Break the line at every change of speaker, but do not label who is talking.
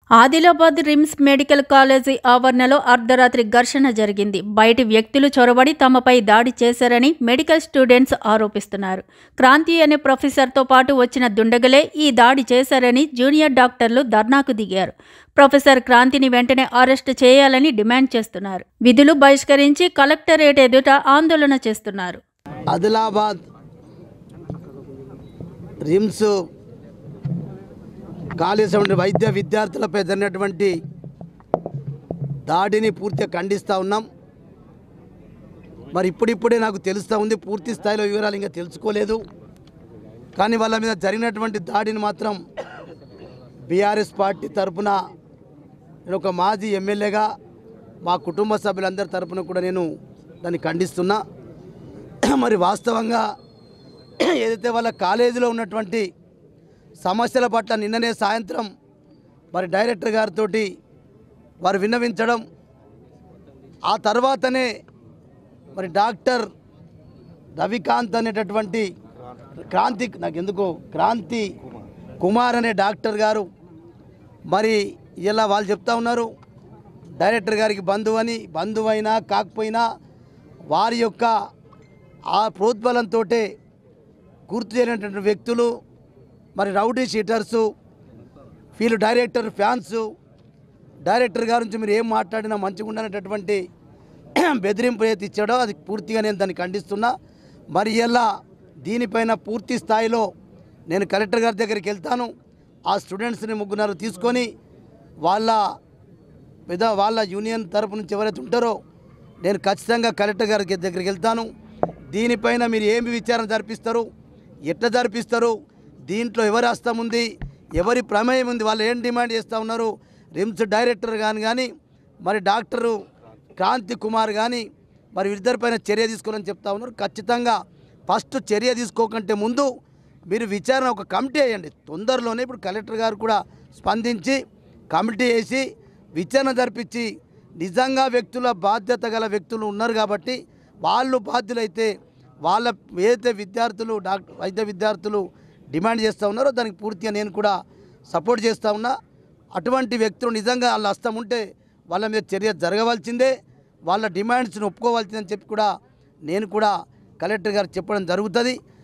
Adilabad RIMS medical college ఆవరణలో అర్ధరాత్రి ఘర్షణ జరిగింది. బయటి వ్యక్తులు చొరబడి తమపై దాడి చేశారని మెడికల్ స్టూడెంట్స్ ఆరోపిస్తున్నారు. క్రాంతి అనే ప్రొఫెసర్తో పాటు వచ్చిన దుండగులే ఈ దాడి చేశారని జూనియర్ డాక్టర్లు ధర్నాకు దిగారు. ప్రొఫెసర్ క్రాంతిని వెంటనే అరెస్టు చేయాలని డిమాండ్ చేస్తున్నారు. విధులు బహిష్కరించి కలెక్టరేట్ ఎదుట ఆందోళన చేస్తున్నారు.
ఆదిలాబాద్ రిమ్స్ కాలేజీ వైద్య విద్యార్థులపై జరిగినటువంటి దాడిని పూర్తిగా ఖండిస్తూ ఉన్నాం. మరి ఇప్పుడిప్పుడే నాకు తెలుస్తూ ఉంది, పూర్తి స్థాయిలో వివరాలు ఇంకా తెలుసుకోలేదు. కానీ వాళ్ళ మీద జరిగినటువంటి దాడిని మాత్రం బీఆర్ఎస్ పార్టీ తరఫున నేను ఒక మాజీ ఎమ్మెల్యేగా మా కుటుంబ సభ్యులందరి తరఫున కూడా నేను దాన్ని ఖండిస్తున్నా. మరి వాస్తవంగా ఏదైతే వాళ్ళ కాలేజీలో ఉన్నటువంటి సమస్యల పట్ల నిన్ననే సాయంత్రం మరి డైరెక్టర్ గారితో వారు విన్నవించడం, ఆ తర్వాతనే మరి డాక్టర్ రవికాంత్ అనేటటువంటి క్రాంతి కుమార్ అనే డాక్టర్ గారు మరి ఇలా వాళ్ళు చెప్తా ఉన్నారు, డైరెక్టర్ గారికి బంధువైనా కాకపోయినా వారి యొక్క ఆ ప్రోద్బలంతో గుర్తు చేయనటువంటి వ్యక్తులు మరి రౌడీ షీటర్సు, వీళ్ళు డైరెక్టర్ ఫ్యాన్సు, డైరెక్టర్ గారి నుంచి మీరు ఏం మాట్లాడినా మంచిగా ఉండనటువంటి బెదిరింపు ఏది ఇచ్చాడో అది పూర్తిగా నేను దాన్ని ఖండిస్తున్నా. మరి ఇలా దీనిపైన పూర్తి స్థాయిలో నేను కలెక్టర్ గారి దగ్గరికి వెళ్తాను. ఆ స్టూడెంట్స్ని ముగ్గురు తీసుకొని వాళ్ళ యూనియన్ తరపు నుంచి ఎవరైతే ఉంటారో నేను ఖచ్చితంగా కలెక్టర్ గారి దగ్గరికి వెళ్తాను. దీనిపైన మీరు ఏమి విచారణ జరిపిస్తారు, ఎట్లా జరిపిస్తారు, దీంట్లో ఎవరి హస్తం ఉంది, ఎవరి ప్రమేయం ఉంది, వాళ్ళు ఏం డిమాండ్ చేస్తూ ఉన్నారు, రిమ్స్ డైరెక్టర్ కానీ మరి డాక్టరు క్రాంతి కుమార్ కానీ మరి వీరిద్దరిపైన చర్య తీసుకోవాలని చెప్తా ఉన్నారు. ఖచ్చితంగా ఫస్ట్ చర్య తీసుకోకంటే ముందు మీరు విచారణ ఒక కమిటీ వేయండి. తొందరలోనే ఇప్పుడు కలెక్టర్ గారు కూడా స్పందించి కమిటీ వేసి విచారణ జరిపించి నిజంగా వ్యక్తుల బాధ్యత గల వ్యక్తులు ఉన్నారు కాబట్టి వాళ్ళు బాధ్యులైతే వాళ్ళ ఏదైతే వైద్య విద్యార్థులు డిమాండ్ చేస్తూ ఉన్నారో దానికి పూర్తిగా నేను కూడా సపోర్ట్ చేస్తూ ఉన్నా. అటువంటి వ్యక్తులు నిజంగా వాళ్ళ హస్తం ఉంటే వాళ్ళ మీద చర్య జరగవలసిందే, వాళ్ళ డిమాండ్స్ని ఒప్పుకోవాల్సిందని చెప్పి కూడా నేను కూడా కలెక్టర్ గారు చెప్పడం జరుగుతుంది.